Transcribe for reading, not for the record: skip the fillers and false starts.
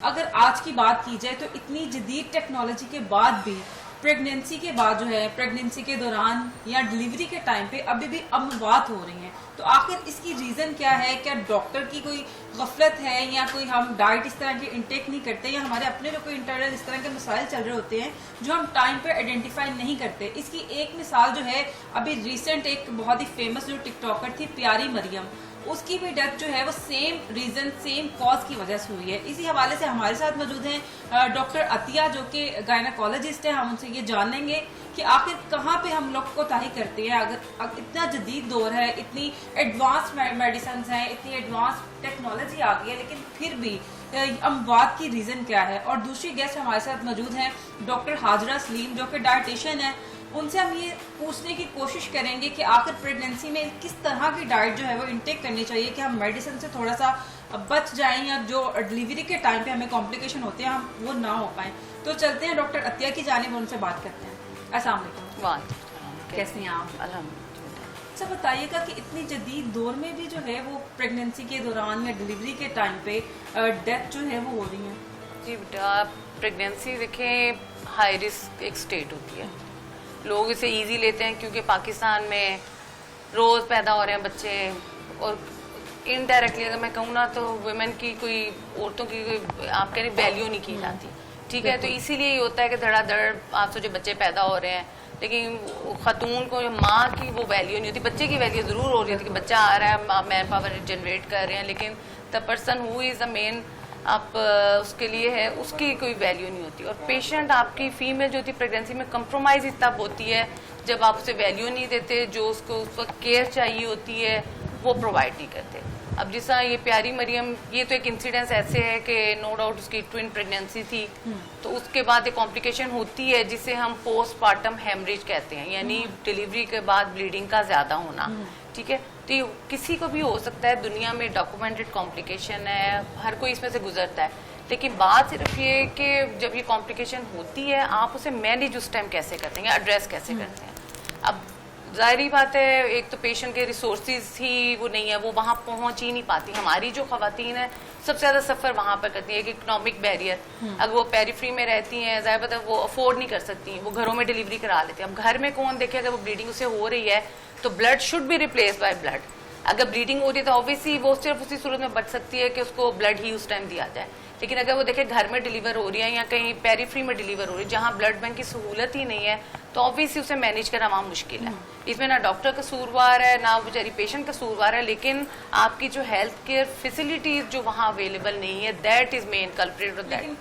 अगर आज की बात की जाए तो इतनी जदीद टेक्नोलॉजी के बाद भी प्रेगनेंसी के बाद जो है प्रेगनेंसी के दौरान या डिलीवरी के टाइम पे अभी भी अमवात हो रही हैं। तो आखिर इसकी रीजन क्या है? क्या डॉक्टर की कोई गफलत है या कोई हम डाइट इस तरह की इंटेक नहीं करते या हमारे अपने जो कोई इंटरनल इस तरह के मसाइल चल रहे होते हैं जो हम टाइम पे आइडेंटिफाई नहीं करते। इसकी एक मिसाल जो है अभी रिसेंट एक बहुत ही फेमस जो टिकटॉकर थी प्यारी मरियम, उसकी भी डेथ जो है वो सेम रीजन सेम कॉज की वजह से हुई है। इसी हवाले से हमारे साथ मौजूद हैं डॉक्टर अतिया जो कि गायनाकोलॉजिस्ट है। हम उनसे ये जानेंगे कि आखिर कहाँ पे हम लोग कोताही करते हैं। अगर इतना जदीद दौर है, इतनी एडवांस मेडिसिन हैं, इतनी एडवांस टेक्नोलॉजी आ गई है, लेकिन फिर भी अमवात की रीजन क्या है। और दूसरी गेस्ट हमारे साथ मौजूद हैं डॉक्टर हाजरा सलीम जो कि डाइटिशियन है। उनसे हम ये पूछने की कोशिश करेंगे कि आखिर प्रेगनेंसी में किस तरह की डाइट जो है वो इंटेक करनी चाहिए कि हम मेडिसिन से थोड़ा सा बच जाएं या जो डिलीवरी के टाइम पे हमें कॉम्प्लिकेशन होते हैं हम वो ना हो पाए। तो चलते हैं डॉक्टर अतिया की जानिब, उनसे बात करते हैं। अस्सलाम वालेकुम, कैसी हैं आप? अल्हम्दुलिल्लाह। अच्छा बताइएगा कि इतनी जदीद दौर में भी जो है वो प्रेगनेंसी के दौरान या डिलीवरी के टाइम पे डेथ जो है वो हो रही है। जी बेटा, प्रेगनेंसी देखें हाई रिस्क एक स्टेट होती है। लोग इसे इजी लेते हैं क्योंकि पाकिस्तान में रोज पैदा हो रहे हैं बच्चे, और इनडायरेक्टली अगर मैं कहूँ ना तो वुमेन की कोई औरतों की कोई आप कह रहे वैल्यू नहीं की जाती। ठीक है, तो इसीलिए ये होता है कि धड़ाधड़ आप सोचे बच्चे पैदा हो रहे हैं, लेकिन खतून को माँ की वो वैल्यू नहीं होती। बच्चे की वैल्यू जरूर हो रही होती कि बच्चा आ रहा है, मैन पावर जनरेट कर रहे हैं, लेकिन the person who is the main आप उसके लिए है उसकी कोई वैल्यू नहीं होती। और पेशेंट आपकी फीमेल जो होती है प्रेगनेंसी में कंप्रोमाइज तब होती है जब आप उसे वैल्यू नहीं देते, जो उसको उस वक्त केयर चाहिए होती है वो प्रोवाइड नहीं करते। अब जिस तरह ये प्यारी मरियम, ये तो एक इंसिडेंस ऐसे है कि नो डाउट उसकी ट्विन प्रेगनेंसी थी, तो उसके बाद एक कॉम्प्लिकेशन होती है जिसे हम पोस्टमार्टम हेमरेज कहते हैं, यानी डिलीवरी के बाद ब्लीडिंग का ज्यादा होना। ठीक है, तो ये किसी को भी हो सकता है, दुनिया में डॉक्यूमेंटेड कॉम्प्लिकेशन है, हर कोई इसमें से गुजरता है। लेकिन बात सिर्फ ये कि जब ये कॉम्प्लिकेशन होती है आप उसे मैनेज उस टाइम कैसे करते हैं या एड्रेस कैसे करते हैं। अब जाहिर बात है, एक तो पेशेंट के रिसोर्सेज ही वो नहीं है, वो वहाँ पहुंच ही नहीं पाती। हमारी जो खवातीन है सबसे ज्यादा सफर वहाँ पर करती है कि इकोनॉमिक बैरियर, अगर वो पेरिफ्री में रहती हैं जाहिर बात है वो अफोर्ड नहीं कर सकती, वो घरों में डिलीवरी करा लेती हैं। अब घर में कौन देखे, अगर वो ब्लीडिंग उसे हो रही है तो blood should be replace by blood. अगर ब्लीडिंग हो रही है तो ऑब्वियसली वो सिर्फ उसी सूरत में बच सकती है कि उसको ब्लड ही उस टाइम दिया जाए। लेकिन अगर वो देखे घर में डिलीवर हो रही है या कहीं पेरीफ्री में डिलीवर हो रही है जहाँ ब्लड बैंक की सहूलत ही नहीं है, तो ऑब्वियसली उसे मैनेज करना वहाँ मुश्किल है। इसमें ना डॉक्टर कसूरवार है ना बेचारी पेशेंट कसूरवार है, लेकिन आपकी जो हेल्थ केयर फैसिलिटीज जो वहाँ अवेलेबल नहीं है, दैट इज मेन कल्प्रिट।